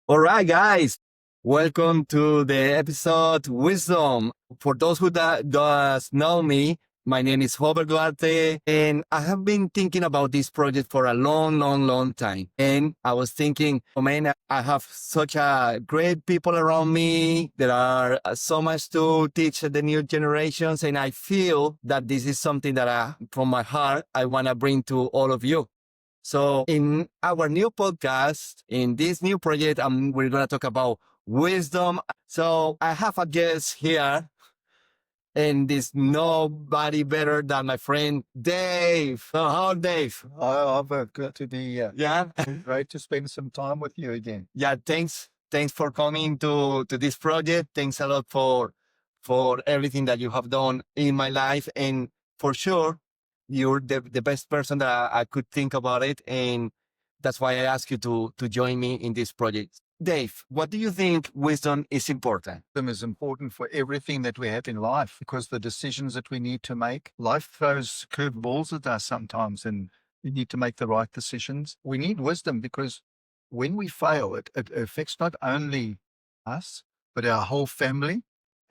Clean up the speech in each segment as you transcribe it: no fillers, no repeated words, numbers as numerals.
All right, guys, welcome to the episode Wisdom. For those who does know me, my name is Jhovver Duarte, and I have been thinking about this project for a long time. And I was thinking, oh man, I have such a great people around me. There are so much to teach the new generations, and I feel that this is something that from my heart, I want to bring to all of you. So in our new podcast, in this new project, we're going to talk about wisdom. So I have a guest here, and this nobody better than my friend Dave. So how Dave? Oh, I've got to be Yeah, great to spend some time with you again. yeah. Thanks for coming to this project. Thanks a lot for everything that you have done in my life, and for sure, you're the best person that I could think about it, and that's why I asked you to join me in this project. Dave, what do you think wisdom is important? Wisdom is important for everything that we have in life because the decisions that we need to make, life throws curveballs at us sometimes, and we need to make the right decisions. We need wisdom because when we fail, it affects not only us, but our whole family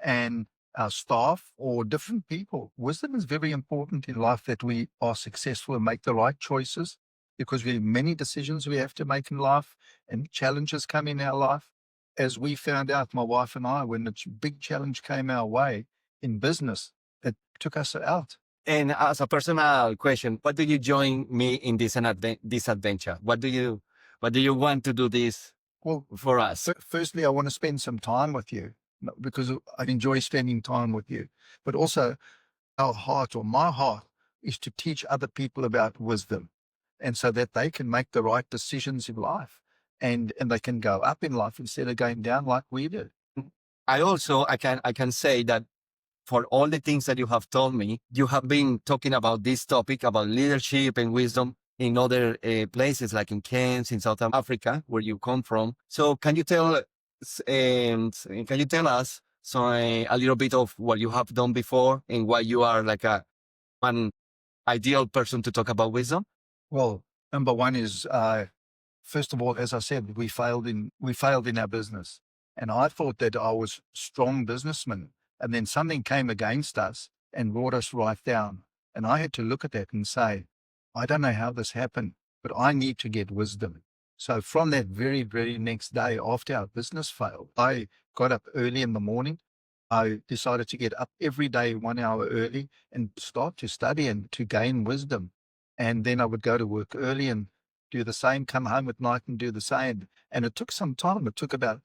and our staff or different people. Wisdom is very important in life that we are successful and make the right choices because we have many decisions we have to make in life and challenges come in our life. As we found out, my wife and I, when the big challenge came our way in business, it took us out. And as a personal question, what do you join me in this adventure? What do you want to do this Well, for us? firstly, I want to spend some time with you because I enjoy spending time with you. But also, our heart or my heart is to teach other people about wisdom, and so that they can make the right decisions in life and they can go up in life instead of going down like we did. I can say that for all the things that you have told me, you have been talking about this topic about leadership and wisdom in other places like in Kenya, in South Africa, where you come from. So can you tell us so a little bit of what you have done before and why you are like an ideal person to talk about wisdom? Well, number one is first of all, as I said, we failed in our business, and I thought that I was a strong businessman, and then something came against us and brought us right down, and I had to look at that and say, I don't know how this happened, but I need to get wisdom. So from that very next day after our business failed, I got up early in the morning. I decided to get up every day 1 hour early and start to study and to gain wisdom. And then I would go to work early and do the same, come home at night and do the same. And it took some time. It took about,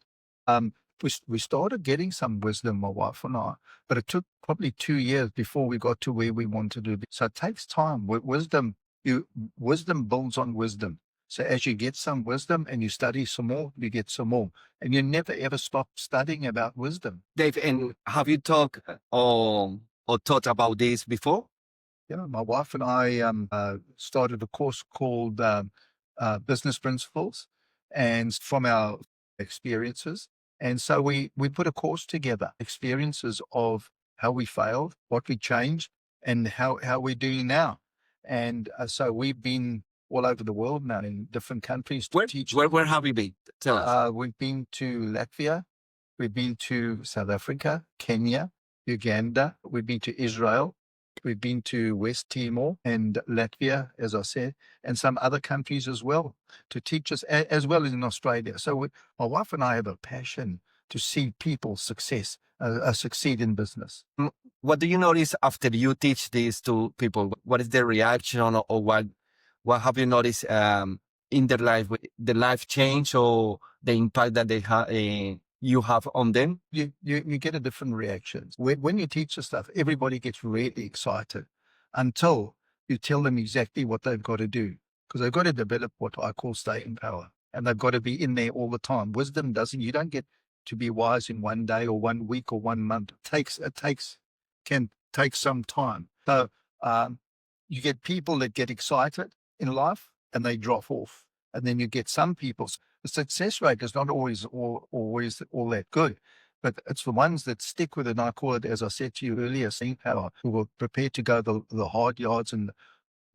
we started getting some wisdom, my wife and I, but it took probably 2 years before we got to where we wanted to be. So it takes time. Wisdom builds on wisdom. So as you get some wisdom and you study some more, you get some more. And you never ever stop studying about wisdom. Dave, and have you talked or thought about this before? Yeah, my wife and I started a course called Business Principles, and from our experiences. And so we put a course together, experiences of how we failed, what we changed, and how we're doing now. And so we've been all over the world now in different countries to teach. Where have you been? Tell us. We've been to Latvia, we've been to South Africa, Kenya, Uganda, we've been to Israel, we've been to West Timor and Latvia, as I said, and some other countries as well to teach us, as well as in Australia. So my wife and I have a passion to see people succeed in business. What do you notice after you teach this to people? What is their reaction, or what have you noticed in their life, the life change or the impact that you have on them? You get a different reaction. When you teach the stuff, everybody gets really excited until you tell them exactly what they've got to do, because they've got to develop what I call staying power, and they've got to be in there all the time. Wisdom you don't get to be wise in one day or 1 week or 1 month. Can take some time. So you get people that get excited in life and they drop off. And then you get some people, the success rate is not always all that good, but it's the ones that stick with it. And I call it, as I said to you earlier, staying power, who will prepare to go the hard yards and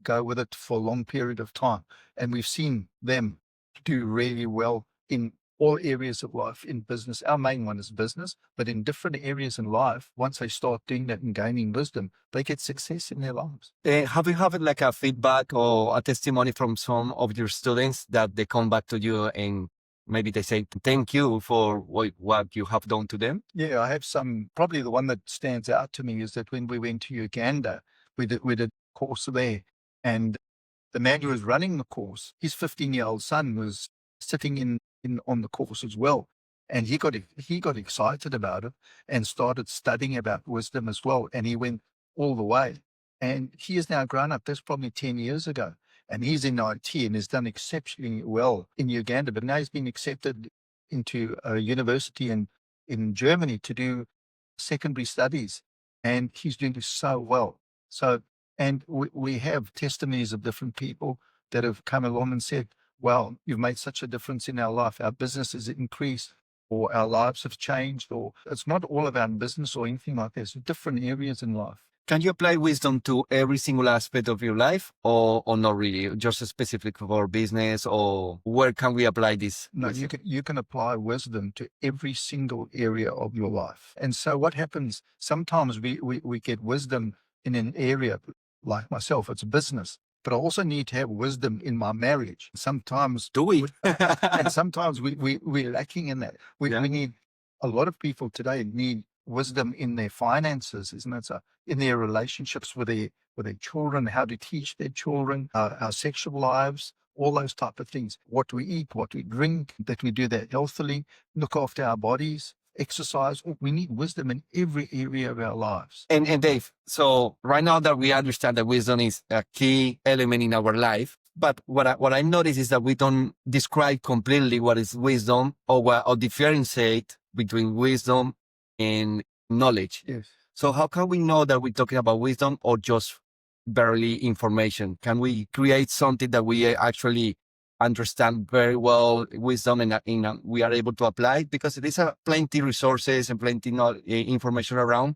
go with it for a long period of time. And we've seen them do really well in all areas of life in business. Our main one is business, but in different areas in life, once they start doing that and gaining wisdom, they get success in their lives. Have you had like a feedback or a testimony from some of your students that they come back to you and maybe they say thank you for what you have done to them? Yeah, I have some. Probably the one that stands out to me is that when we went to Uganda, we did a course there, and the man who was running the course, his 15-year-old son was sitting in on the course as well. And he got excited about it and started studying about wisdom as well. And he went all the way. And he is now grown up. That's probably 10 years ago. And he's in IT and has done exceptionally well in Uganda. But now he's been accepted into a university in Germany to do secondary studies. And he's doing so well. So, and we have testimonies of different people that have come along and said, well, you've made such a difference in our life. Our business has increased, or our lives have changed, or it's not all about business or anything like that. It's different areas in life. Can you apply wisdom to every single aspect of your life or not really? Just specific for business, or where can we apply this? No, you can apply wisdom to every single area of your life. And so what happens, sometimes we get wisdom in an area like myself, it's business, but I also need to have wisdom in my marriage. Sometimes Do we? and sometimes we're lacking in that. We Yeah. need, a lot of people today need wisdom in their finances, isn't it? So in their relationships with their children, how to teach their children, our sexual lives, all those type of things. What we eat, what we drink, that we do that healthily, look after our bodies, exercise. We need wisdom in every area of our lives. And Dave, so right now that we understand that wisdom is a key element in our life, but what I notice is that we don't describe completely what is wisdom or differentiate between wisdom and knowledge. Yes. So how can we know that we're talking about wisdom or just barely information? Can we create something that we actually understand very well, wisdom, and we are able to apply it? Because there is plenty resources and plenty information around,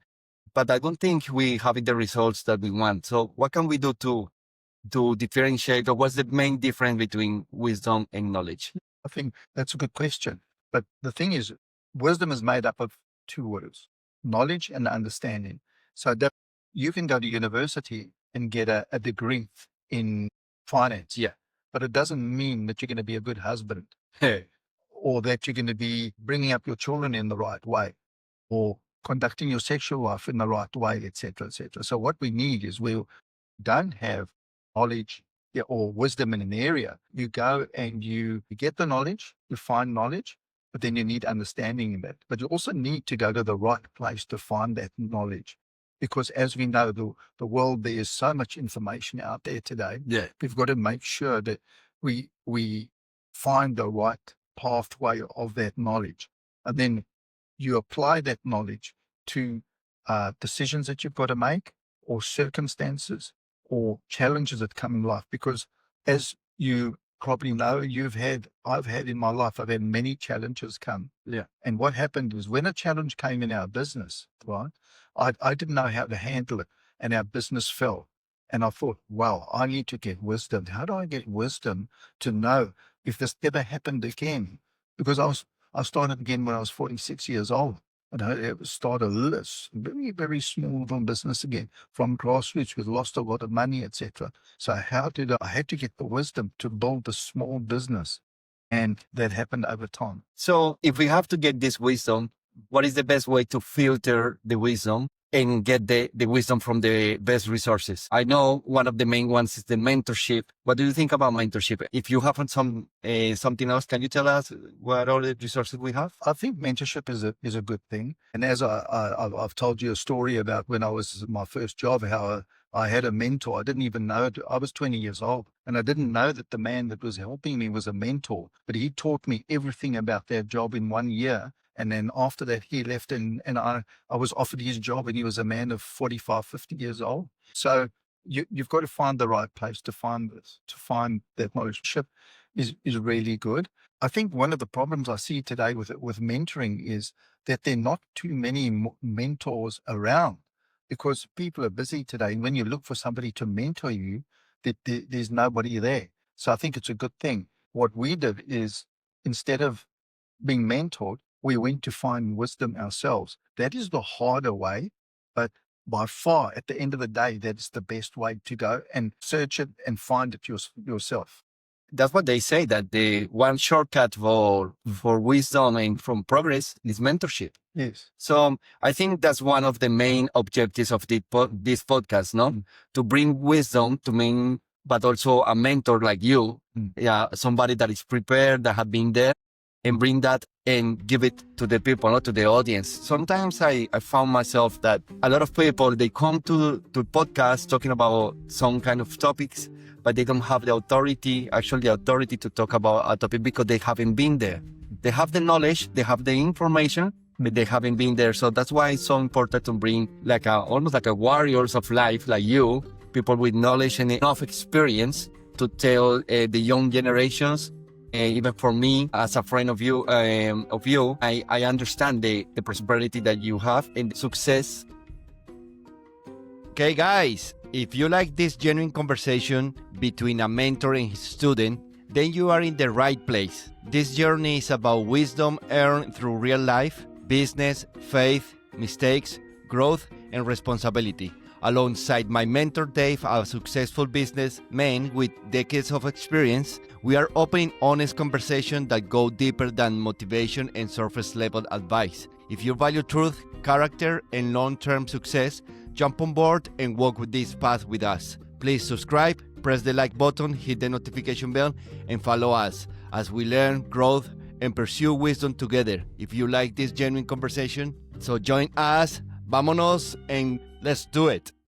but I don't think we have the results that we want. So what can we do to differentiate, or what's the main difference between wisdom and knowledge? I think that's a good question. But the thing is, wisdom is made up of two words, knowledge and understanding. So that you can go to university and get a degree in finance. Yeah. But it doesn't mean that you're going to be a good husband or that you're going to be bringing up your children in the right way or conducting your sexual life in the right way, etc., etc. So what we need is, we don't have knowledge or wisdom in an area. You go and you get the knowledge, you find knowledge, but then you need understanding in that. But you also need to go to the right place to find that knowledge. Because as we know, the world, there is so much information out there today. Yeah. We've got to make sure that we find the right pathway of that knowledge. And then you apply that knowledge to decisions that you've got to make, or circumstances or challenges that come in life. Because as you probably know, I've had in my life, I've had many challenges come. Yeah. And what happened is, when a challenge came in our business, right, I didn't know how to handle it, and our business fell. And I thought, wow, I need to get wisdom. How do I get wisdom to know if this ever happened again? Because I started again when I was 46 years old. And I started this very, very small business again from grassroots. We lost a lot of money, etc. So I had to get the wisdom to build a small business, and that happened over time. So if we have to get this wisdom, what is the best way to filter the wisdom and get the wisdom from the best resources? I know one of the main ones is the mentorship. What do you think about mentorship? If you have something else, can you tell us what all the resources we have? I think mentorship is a good thing. And as I've told you a story about when I was at my first job, how I had a mentor. I didn't even know it. I was 20 years old, and I didn't know that the man that was helping me was a mentor, but he taught me everything about that job in 1 year. And then after that, he left, and I was offered his job, and he was a man of 45, 50 years old. So you've got to find the right place to find this, to find that knowledge is really good. I think one of the problems I see today with mentoring is that there are not too many mentors around, because people are busy today. And when you look for somebody to mentor you, there's nobody there. So I think it's a good thing. What we did is, instead of being mentored, we went to find wisdom ourselves. That is the harder way, but by far, at the end of the day, that is the best way to go and search it and find it yourself. That's what they say, that the one shortcut for wisdom and from progress is mentorship. Yes. So I think that's one of the main objectives of this podcast, no? To bring wisdom to me, but also a mentor like you, yeah, somebody that is prepared, that have been there, and bring that and give it to the people, not to the audience. Sometimes I found myself that a lot of people, they come to podcasts talking about some kind of topics, but they don't have the authority to talk about a topic because they haven't been there. They have the knowledge, they have the information, but they haven't been there. So that's why it's so important to bring almost like a warriors of life like you, people with knowledge and enough experience to tell the young generations. Even for me, as a friend of you, I understand the prosperity that you have and the success. Okay, guys, if you like this genuine conversation between a mentor and his student, then you are in the right place. This journey is about wisdom earned through real life, business, faith, mistakes, growth, and responsibility. Alongside my mentor Dave, a successful businessman with decades of experience, we are opening honest conversations that go deeper than motivation and surface level advice. If you value truth, character, and long-term success, jump on board and walk with this path with us. Please subscribe, press the like button, hit the notification bell, and follow us as we learn, grow, and pursue wisdom together. If you like this genuine conversation, so join us, vámonos, and let's do it.